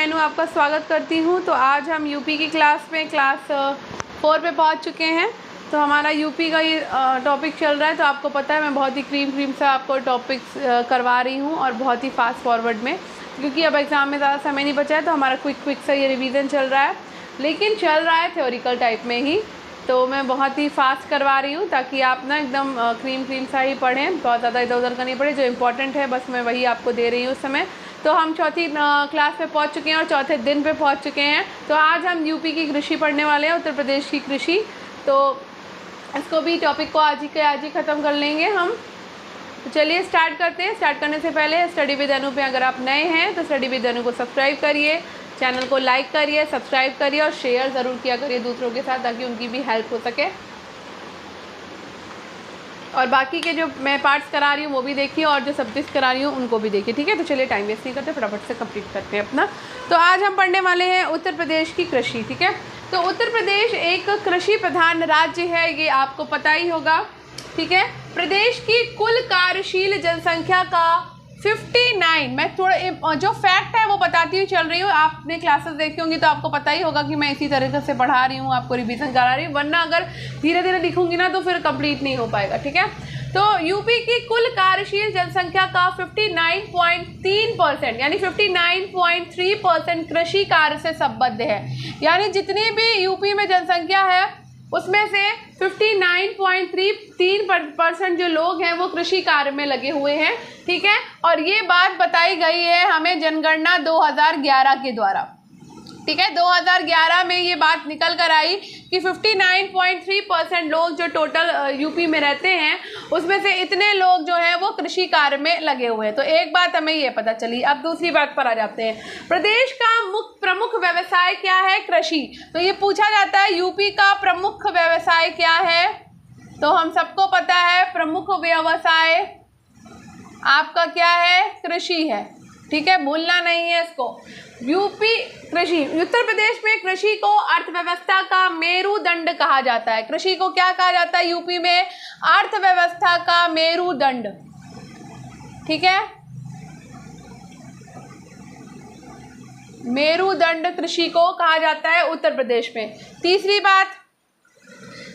मेनू आपका स्वागत करती हूँ। तो आज हम यूपी की क्लास में क्लास 4 पे पहुँच चुके हैं। तो हमारा यूपी का ये टॉपिक चल रहा है। तो आपको पता है मैं बहुत ही क्रीम सा आपको टॉपिक्स करवा रही हूँ और बहुत ही फास्ट फॉरवर्ड में, क्योंकि अब एग्ज़ाम में ज़्यादा समय नहीं बचा है। तो हमारा क्विक सा ये रिवीजन चल रहा है, लेकिन चल रहा है थ्योरिकल टाइप में ही। तो मैं बहुत ही फास्ट करवा रही हूँ ताकि आप ना एकदम क्रीम सा ही पढ़ें, बहुत ज़्यादा इधर उधर का नहीं पढ़े। जो इम्पोर्टेंट है बस मैं वही आपको दे रही हूँ उस समय। तो हम चौथी क्लास पे पहुँच चुके हैं और चौथे दिन पे पहुँच चुके हैं। तो आज हम यूपी की कृषि पढ़ने वाले हैं, उत्तर प्रदेश की कृषि। तो इसको भी टॉपिक को आज ही ख़त्म कर लेंगे हम। तो चलिए स्टार्ट करते हैं। स्टार्ट करने से पहले स्टडी विद अनु पे अगर आप नए हैं तो स्टडी विद अनु को सब्सक्राइब करिए, चैनल को लाइक करिए, सब्सक्राइब करिए और शेयर ज़रूर किया करिए दूसरों के साथ, ताकि उनकी भी हेल्प हो सके। और बाकी के जो मैं पार्ट्स करा रही हूँ वो भी देखिए, और जो सब्जेक्ट्स करा रही हूँ उनको भी देखिए, ठीक है। तो चलिए टाइम वेस्ट नहीं करते, फटाफट से कंप्लीट करते हैं अपना। तो आज हम पढ़ने वाले हैं उत्तर प्रदेश की कृषि, ठीक है। तो उत्तर प्रदेश एक कृषि प्रधान राज्य है, ये आपको पता ही होगा, ठीक है। प्रदेश की कुल कार्यशील जनसंख्या का 59, मैं थोड़ा जो फैक्ट है वो बताती हुई चल रही हूँ। आपने क्लासेस देखी होंगी तो आपको पता ही होगा कि मैं इसी तरीके से पढ़ा रही हूँ, आपको रिवीजन करा रही हूँ, वरना अगर धीरे धीरे लिखूंगी ना तो फिर कंप्लीट नहीं हो पाएगा, ठीक है। तो यूपी की कुल कार्यशील जनसंख्या का 59.3% यानी 59.3% कृषि कार्य से संबद्ध है। यानी जितनी भी यूपी में जनसंख्या है उसमें से 59.3% जो लोग हैं वो कृषि कार्य में लगे हुए हैं, ठीक है। और ये बात बताई गई है हमें जनगणना 2011 के द्वारा, ठीक है। 2011 में ये बात निकल कर आई कि 59.3% लोग जो टोटल यूपी में रहते हैं उसमें से इतने लोग जो हैं वो कृषि कार्य में लगे हुए हैं। तो एक बात हमें ये पता चली। अब दूसरी बात पर आ जाते हैं। प्रदेश का प्रमुख व्यवसाय क्या है? कृषि। तो ये पूछा जाता है यूपी का प्रमुख व्यवसाय क्या है? तो हम सबको पता है प्रमुख व्यवसाय आपका क्या है? कृषि है, ठीक है, भूलना नहीं है इसको। यूपी कृषि, उत्तर प्रदेश में कृषि को अर्थव्यवस्था का मेरुदंड कहा जाता है। कृषि को क्या कहा जाता है यूपी में? अर्थव्यवस्था का मेरुदंड, ठीक है। मेरुदंड कृषि को कहा जाता है उत्तर प्रदेश में। तीसरी बात,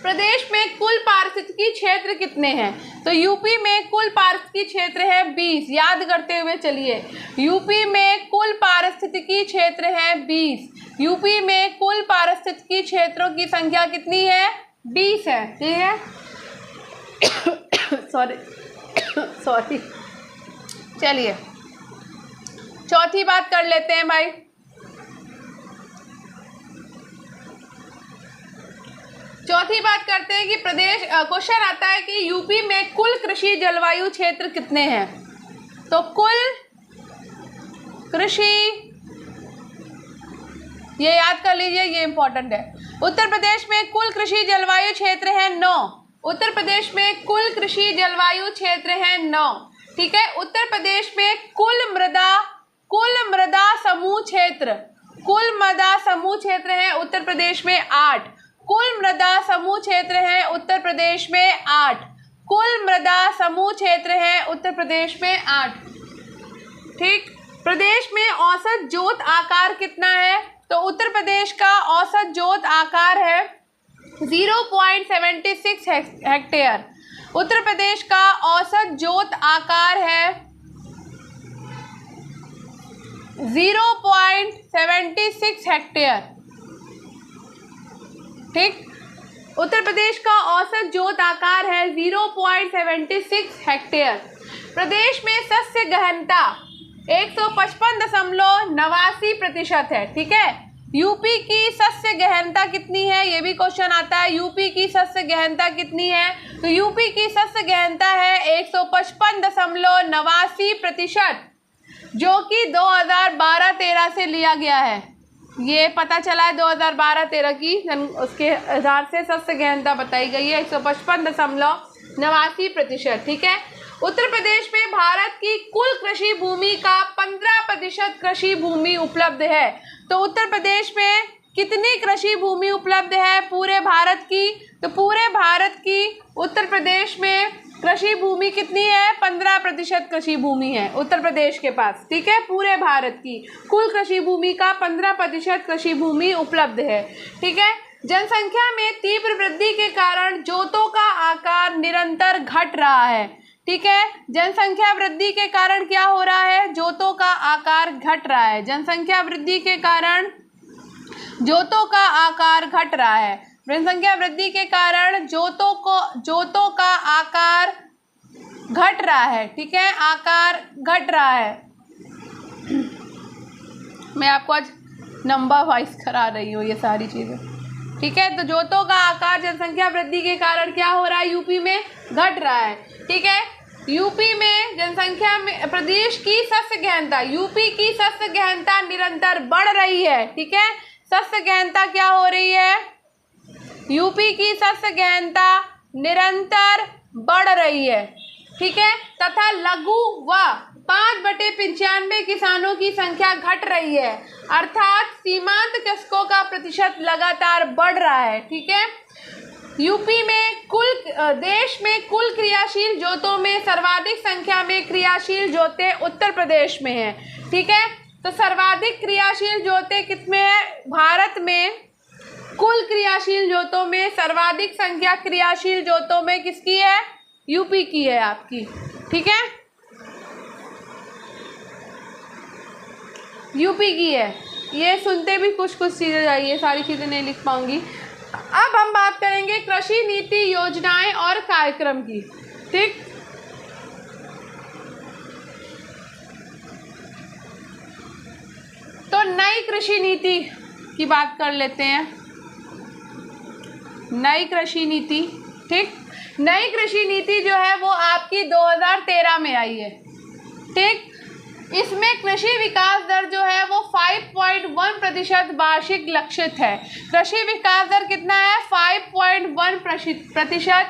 प्रदेश में कुल पारिस्थितिकी क्षेत्र कितने हैं? तो यूपी में कुल पारिस्थितिकी क्षेत्र है 20। याद करते हुए चलिए, यूपी में कुल पारिस्थितिकी क्षेत्र है 20। यूपी में कुल पारिस्थितिकी क्षेत्रों की संख्या कितनी है? 20 है, ठीक है। सॉरी। चलिए चौथी बात कर लेते हैं भाई। चौथी बात करते हैं कि प्रदेश, क्वेश्चन आता है कि यूपी में कुल कृषि जलवायु क्षेत्र कितने हैं? तो कुल कृषि, ये याद कर लीजिए, ये इंपॉर्टेंट है। उत्तर प्रदेश में कुल कृषि जलवायु क्षेत्र है 9। उत्तर प्रदेश में कुल कृषि जलवायु क्षेत्र है 9, ठीक है। उत्तर प्रदेश में कुल मृदा समूह क्षेत्र, कुल मृदा समूह क्षेत्र है उत्तर प्रदेश में 8। कुल मृदा समूह क्षेत्र है उत्तर प्रदेश में 8। कुल मृदा समूह क्षेत्र है उत्तर प्रदेश में 8, ठीक। प्रदेश में औसत जोत आकार कितना है? तो उत्तर प्रदेश का औसत जोत आकार है 0.76 हेक्टेयर। उत्तर प्रदेश का औसत जोत आकार है 0.76 हेक्टेयर, ठीक। उत्तर प्रदेश का औसत जोत आकार है 0.76 हेक्टेयर। प्रदेश में शस्य गहनता 155.89% है, ठीक है। यूपी की शस्य गहनता कितनी है? ये भी क्वेश्चन आता है, यूपी की शस्य गहनता कितनी है? तो यूपी की शस्य गहनता है 155.89%, जो कि 2012-13 से लिया गया है। ये पता चला है 2012-13 की उसके आधार से शस्य गहनता बताई गई है 155.89%, ठीक है। उत्तर प्रदेश में भारत की कुल कृषि भूमि का 15% कृषि भूमि उपलब्ध है। तो उत्तर प्रदेश में कितनी कृषि भूमि उपलब्ध है पूरे भारत की? तो पूरे भारत की उत्तर प्रदेश में कृषि भूमि कितनी है? 15% कृषि भूमि है उत्तर प्रदेश के पास, ठीक है। पूरे भारत की कुल कृषि भूमि का 15% कृषि भूमि उपलब्ध है, ठीक है। जनसंख्या में तीव्र वृद्धि के कारण जोतों का आकार निरंतर घट रहा है, ठीक है। जनसंख्या वृद्धि के कारण क्या हो रहा है? जोतों का आकार घट रहा है। जनसंख्या वृद्धि के कारण जोतों का आकार घट रहा है। जनसंख्या वृद्धि के कारण जोतों का आकार घट रहा है, ठीक है। आकार घट रहा है। मैं आपको आज नंबर वाइज करा रही हूँ ये सारी चीज़ें, ठीक है। तो जोतों का आकार जनसंख्या वृद्धि के कारण क्या हो रहा है? यूपी में घट रहा है, ठीक है। यूपी में जनसंख्या में प्रदेश की शस्य गहनता, यूपी की शस्य गहनता निरंतर बढ़ रही है, ठीक है। शस्य गहनता क्या हो रही है? यूपी की शस्य गहनता निरंतर बढ़ रही है, ठीक है। तथा लघु व 5/95 किसानों की संख्या घट रही है, अर्थात सीमांत कृषकों का प्रतिशत लगातार बढ़ रहा है, ठीक है। यूपी में देश में कुल क्रियाशील जोतों में सर्वाधिक संख्या में क्रियाशील जोतें उत्तर प्रदेश में हैं, ठीक है। तो सर्वाधिक क्रियाशील जोतें कितने हैं? भारत में कुल क्रियाशील जोतों में सर्वाधिक संख्या क्रियाशील जोतों में किसकी है? यूपी की है आपकी, ठीक है। यूपी की है। ये सुनते भी कुछ चीज़ें जाइए, सारी चीज़ें नहीं लिख पाऊंगी। अब हम बात करेंगे कृषि नीति योजनाएं और कार्यक्रम की, ठीक। तो नई कृषि नीति की बात कर लेते हैं। नई कृषि नीति, ठीक। नई कृषि नीति जो है वो आपकी 2013 में आई है, ठीक। इसमें कृषि विकास दर जो है वो 5.1% वार्षिक लक्षित है। कृषि विकास दर कितना है? 5.1%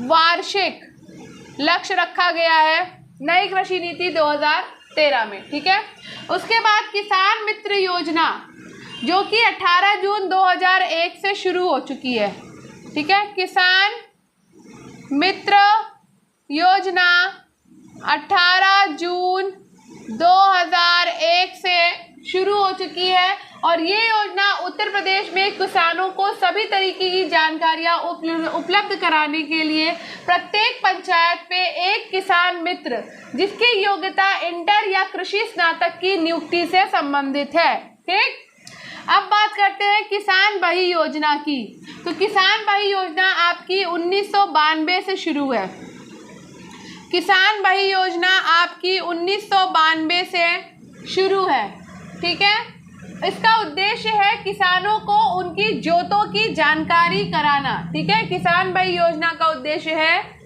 वार्षिक लक्ष्य रखा गया है नई कृषि नीति 2013 में, ठीक है। उसके बाद किसान मित्र योजना जो कि 18 जून 2001 से शुरू हो चुकी है, ठीक है। किसान मित्र योजना 18 जून 2001 से शुरू हो चुकी है और ये योजना उत्तर प्रदेश में किसानों को सभी तरीके की जानकारियाँ उपलब्ध कराने के लिए प्रत्येक पंचायत पे एक किसान मित्र जिसकी योग्यता इंटर या कृषि स्नातक की नियुक्ति से संबंधित है, ठीक। अब बात करते हैं किसान बही योजना की। तो किसान बही योजना आपकी 1992 से शुरू है। किसान बही योजना आपकी 1992 से शुरू है, ठीक है। इसका उद्देश्य है किसानों को उनकी जोतों की जानकारी कराना, ठीक है। किसान बही योजना का उद्देश्य है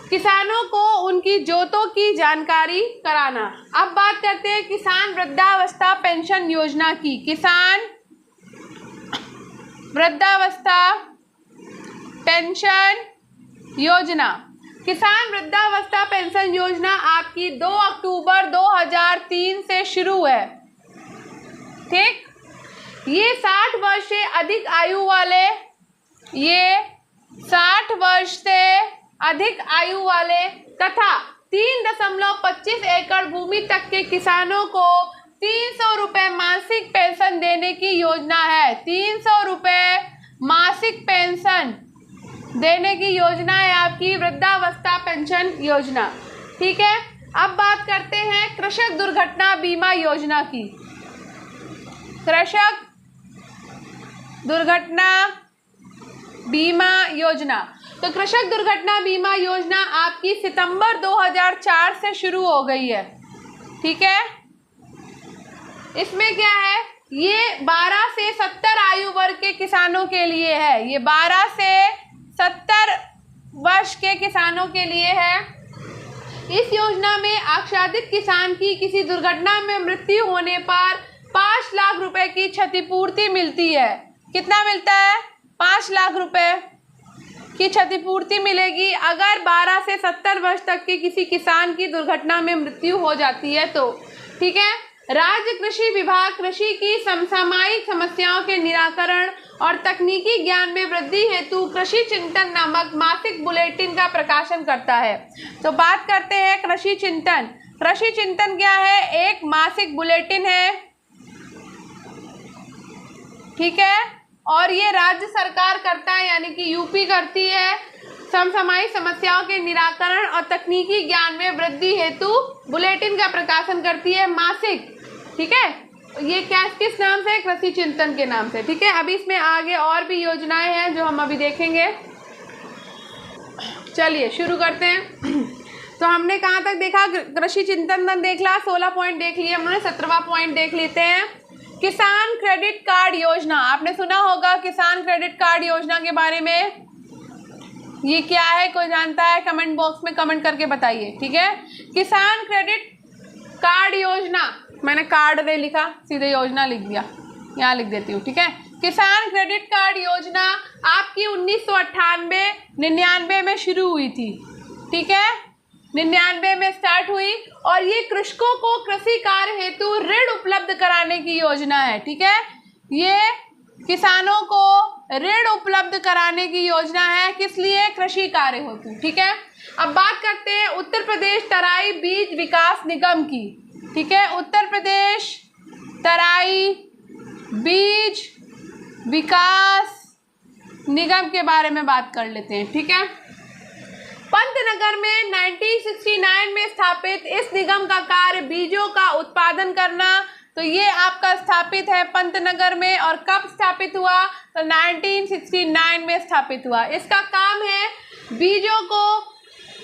किसानों को उनकी जोतों की जानकारी कराना। अब बात करते हैं किसान वृद्धावस्था पेंशन योजना की। किसान वृद्धावस्था पेंशन योजना। किसान वृद्धावस्था पेंशन योजना आपकी 2 अक्टूबर 2003 से शुरू है, ठीक। ये 60 वर्ष से अधिक आयु वाले, ये 60 वर्ष से अधिक आयु वाले तथा 3.25 एकड़ भूमि तक के किसानों को 300 रुपये मासिक पेंशन देने की योजना है। 300 रुपये मासिक पेंशन देने की योजना है आपकी वृद्धावस्था पेंशन योजना, ठीक है। अब बात करते हैं कृषक दुर्घटना बीमा योजना की। कृषक दुर्घटना बीमा योजना। तो कृषक दुर्घटना बीमा योजना आपकी सितंबर 2004 से शुरू हो गई है, ठीक है। इसमें क्या है? ये 12 से 70 आयु वर्ग के किसानों के लिए है। ये 12 से 70 वर्ष के किसानों के लिए है। इस योजना में आच्छादित किसान की किसी दुर्घटना में मृत्यु होने पर 5 लाख रुपए की क्षतिपूर्ति मिलती है। कितना मिलता है? 5 लाख रुपए की क्षतिपूर्ति मिलेगी अगर 12 से 70 वर्ष तक के किसी किसान की दुर्घटना में मृत्यु हो जाती है तो, ठीक है। राज्य कृषि विभाग कृषि की समसामयिक समस्याओं के निराकरण और तकनीकी ज्ञान में वृद्धि हेतु कृषि चिंतन नामक मासिक बुलेटिन का प्रकाशन करता है। तो बात करते हैं कृषि चिंतन। कृषि चिंतन क्या है? एक मासिक बुलेटिन है, ठीक है, और ये राज्य सरकार करता है, यानी कि यूपी करती है। समसामयिक समस्याओं के निराकरण और तकनीकी ज्ञान में वृद्धि हेतु बुलेटिन का प्रकाशन करती है, मासिक, ठीक है। ये क्या किस नाम से? कृषि चिंतन के नाम से, ठीक है। अभी इसमें आगे और भी योजनाएं हैं जो हम अभी देखेंगे। चलिए शुरू करते हैं। तो हमने कहाँ तक देखा? कृषि चिंतन देख ला, 16 पॉइंट देख लिए हमने, 17वां पॉइंट देख लेते हैं। किसान क्रेडिट कार्ड योजना, आपने सुना होगा किसान क्रेडिट कार्ड योजना के बारे में। ये क्या है, कोई जानता है? कमेंट बॉक्स में कमेंट करके बताइए, ठीक है। किसान क्रेडिट कार्ड योजना, मैंने कार्ड दे लिखा, सीधे योजना लिख दिया, यहाँ लिख देती हूँ, ठीक है। किसान क्रेडिट कार्ड योजना आपकी 1998-99 में शुरू हुई थी, ठीक है, 99 में स्टार्ट हुई, और ये कृषकों को कृषि कार्य हेतु ऋण उपलब्ध कराने की योजना है, ठीक है। ये किसानों को ऋण उपलब्ध कराने की योजना है, किस लिए? कृषि कार्य हेतु, ठीक है। अब बात करते हैं उत्तर प्रदेश तराई बीज विकास निगम की, ठीक है। उत्तर प्रदेश तराई बीज विकास निगम के बारे में बात कर लेते हैं, ठीक है। पंतनगर में 1969 में स्थापित इस निगम का कार्य बीजों का उत्पादन करना, तो ये आपका स्थापित है पंतनगर में। और कब स्थापित हुआ? तो 1969 में स्थापित हुआ। इसका काम है बीजों को,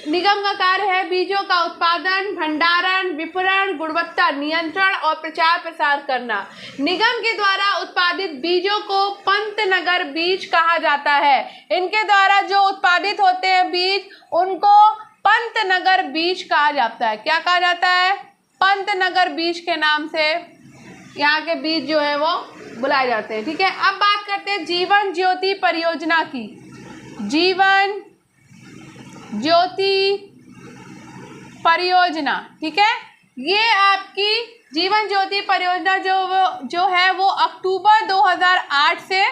निगम का कार्य है बीजों का उत्पादन, भंडारण, विपणन, गुणवत्ता नियंत्रण और प्रचार प्रसार करना। निगम के द्वारा उत्पादित बीजों को पंतनगर बीज कहा जाता है। इनके द्वारा जो उत्पादित होते हैं बीज, उनको पंतनगर बीज कहा जाता है। क्या कहा जाता है? पंतनगर बीज के नाम से यहाँ के बीज जो है वो बुलाए जाते हैं, ठीक है। अब बात करते हैं जीवन ज्योति परियोजना की। जीवन ज्योति परियोजना, ठीक है। ये आपकी जीवन ज्योति परियोजना जो है वो अक्टूबर 2008 से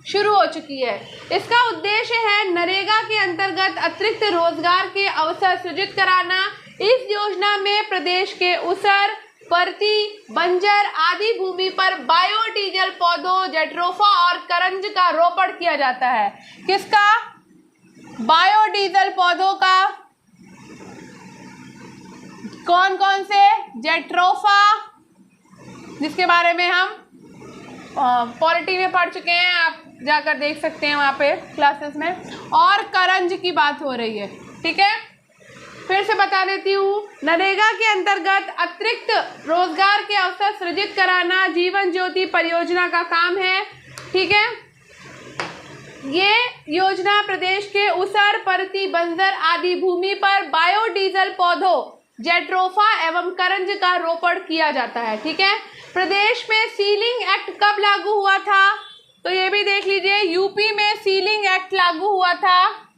शुरू हो चुकी है। इसका उद्देश्य है नरेगा के अंतर्गत अतिरिक्त रोजगार के अवसर सृजित कराना। इस योजना में प्रदेश के उसर, परती, बंजर आदि भूमि पर बायोडीजल पौधों, जेट्रोफा और करंज का रोपण किया जाता है। किसका? बायोडीजल पौधों का। कौन कौन से? जेट्रोफा, जिसके बारे में हम पॉलिटी में पढ़ चुके हैं, आप जाकर देख सकते हैं वहाँ पे क्लासेस में। और करंज की बात हो रही है, ठीक है। फिर से बता देती हूँ, नरेगा के अंतर्गत अतिरिक्त रोजगार के अवसर सृजित कराना जीवन ज्योति परियोजना का काम है, ठीक है। ये योजना प्रदेश के उसर, परती, बंजर आदि भूमि पर बायोडीजल पौधों, जेट्रोफा एवं करंज का रोपण किया जाता है, ठीक है। प्रदेश में सीलिंग एक्ट कब लागू हुआ था? तो ये भी देख लीजिए, यूपी में सीलिंग एक्ट लागू हुआ था,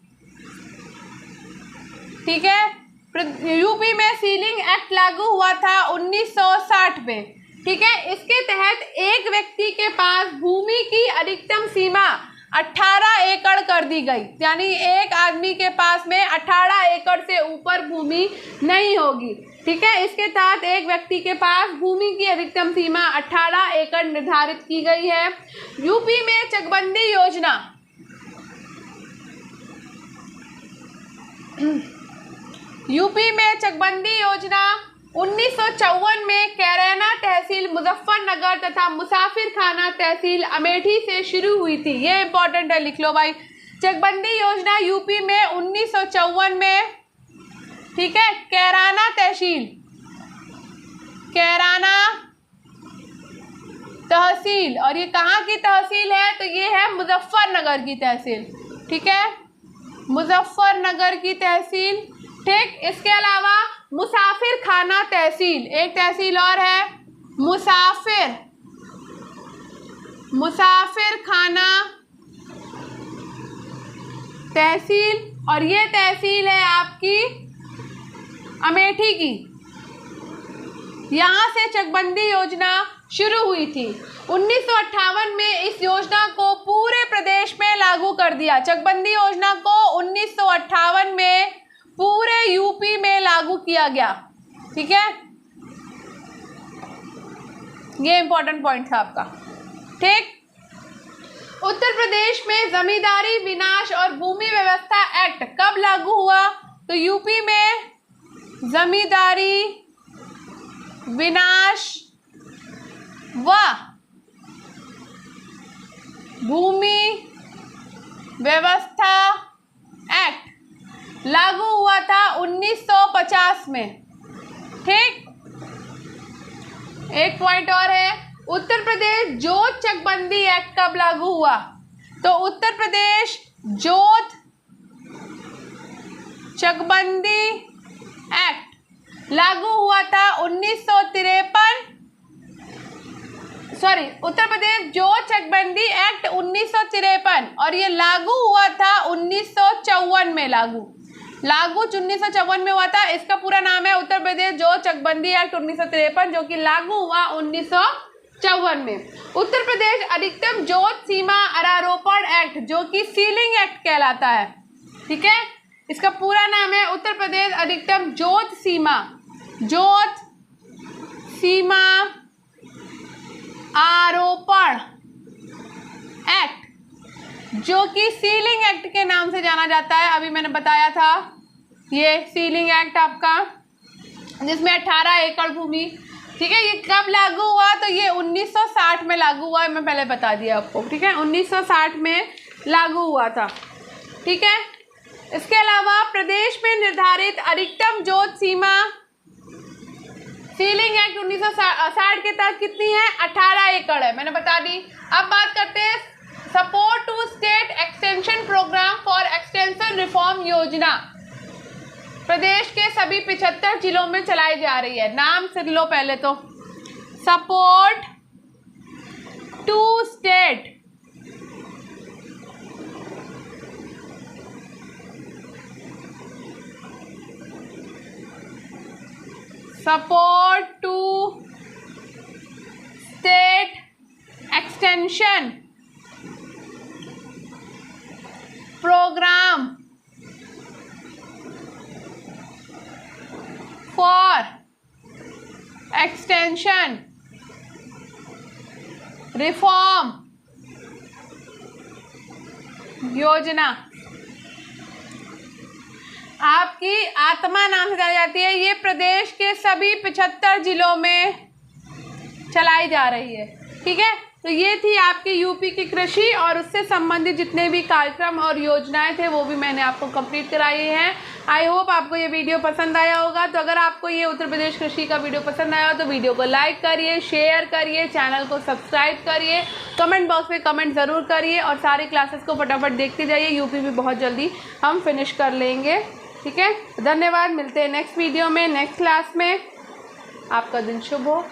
ठीक है। यूपी में सीलिंग एक्ट लागू हुआ था 1960 में, ठीक है। इसके तहत एक व्यक्ति के पास भूमि की अधिकतम सीमा 18 एकड़ कर दी गई, यानी एक आदमी के पास में 18 एकड़ से ऊपर भूमि नहीं होगी, ठीक है। इसके तहत एक व्यक्ति के पास भूमि की अधिकतम सीमा 18 एकड़ निर्धारित की गई है। यूपी में चकबंदी योजना, यूपी में चकबंदी योजना 1954 में कैराना तहसील मुजफ्फरनगर तथा मुसाफिर खाना तहसील अमेठी से शुरू हुई थी। ये इंपॉर्टेंट है, लिख लो भाई। चकबंदी योजना यूपी में 1954 में, ठीक है, कैराना तहसील, कैराना तहसील, और ये कहाँ की तहसील है? तो ये है मुजफ्फरनगर की तहसील, ठीक है, मुजफ्फरनगर की तहसील, ठीक। इसके अलावा मुसाफिर खाना तहसील, एक तहसील और है मुसाफिर खाना तहसील, और ये तहसील है आपकी अमेठी की, यहाँ से चकबंदी योजना शुरू हुई थी। 1958 में इस योजना को पूरे प्रदेश में लागू कर दिया। चकबंदी योजना को 1958 में पूरे यूपी में लागू किया गया। ठीक है, ये इंपॉर्टेंट पॉइंट था आपका। ठीक, उत्तर प्रदेश में जमींदारी विनाश और भूमि व्यवस्था एक्ट कब लागू हुआ? तो यूपी में जमींदारी विनाश व भूमि व्यवस्था एक्ट लागू हुआ था 1950 में। ठीक, एक पॉइंट और है, उत्तर प्रदेश जोत चकबंदी एक्ट कब लागू हुआ? तो उत्तर प्रदेश जोत चकबंदी एक्ट लागू हुआ था 1953। उत्तर प्रदेश जोत चकबंदी एक्ट 1953 और ये लागू हुआ था 1954 में। लागू 1954 में हुआ था। इसका पूरा नाम है उत्तर प्रदेश जोत चकबंदी एक्ट 1953, जो कि लागू हुआ 1954 में। उत्तर प्रदेश अधिकतम जोत सीमा आरोपण एक्ट, जो कि सीलिंग एक्ट कहलाता है। ठीक है, इसका पूरा नाम है उत्तर प्रदेश अधिकतम जोत सीमा आरोपण एक्ट, जो कि सीलिंग एक्ट के नाम से जाना जाता है। अभी मैंने बताया था ये सीलिंग एक्ट आपका, जिसमें 18 एकड़ भूमि। ठीक है, ये कब लागू हुआ? तो ये 1960 में लागू हुआ है, मैं पहले बता दिया आपको। ठीक है, 1960 में लागू हुआ था। ठीक है, इसके अलावा प्रदेश में निर्धारित अधिकतम जोत सीमा सीलिंग एक्ट 1960 के तहत कितनी है? 18 एकड़ है, मैंने बता दी। अब बात करते हैं support to state extension programme for extension reform योजना। प्रदेश के सभी 75 जिलों में चलाई जा रही है। नाम सुन लो पहले तो, support to state extension programme for extension reform योजना। आपकी आत्मा नाम से जानी जाती है। ये प्रदेश के सभी 75 जिलों में चलाई जा रही है। ठीक है, तो ये थी आपकी यूपी की कृषि और उससे संबंधित जितने भी कार्यक्रम और योजनाएं थे वो भी मैंने आपको कंप्लीट कराई हैं। आई होप आपको ये वीडियो पसंद आया होगा। तो अगर आपको ये उत्तर प्रदेश कृषि का वीडियो पसंद आया हो तो वीडियो को लाइक करिए, शेयर करिए, चैनल को सब्सक्राइब करिए, कमेंट बॉक्स में कमेंट ज़रूर करिए और सारी क्लासेस को फटाफट देखते जाइए। यूपी भी बहुत जल्दी हम फिनिश कर लेंगे। ठीक है, धन्यवाद। मिलते हैं नेक्स्ट वीडियो में, नेक्स्ट क्लास में। आपका दिन शुभ हो।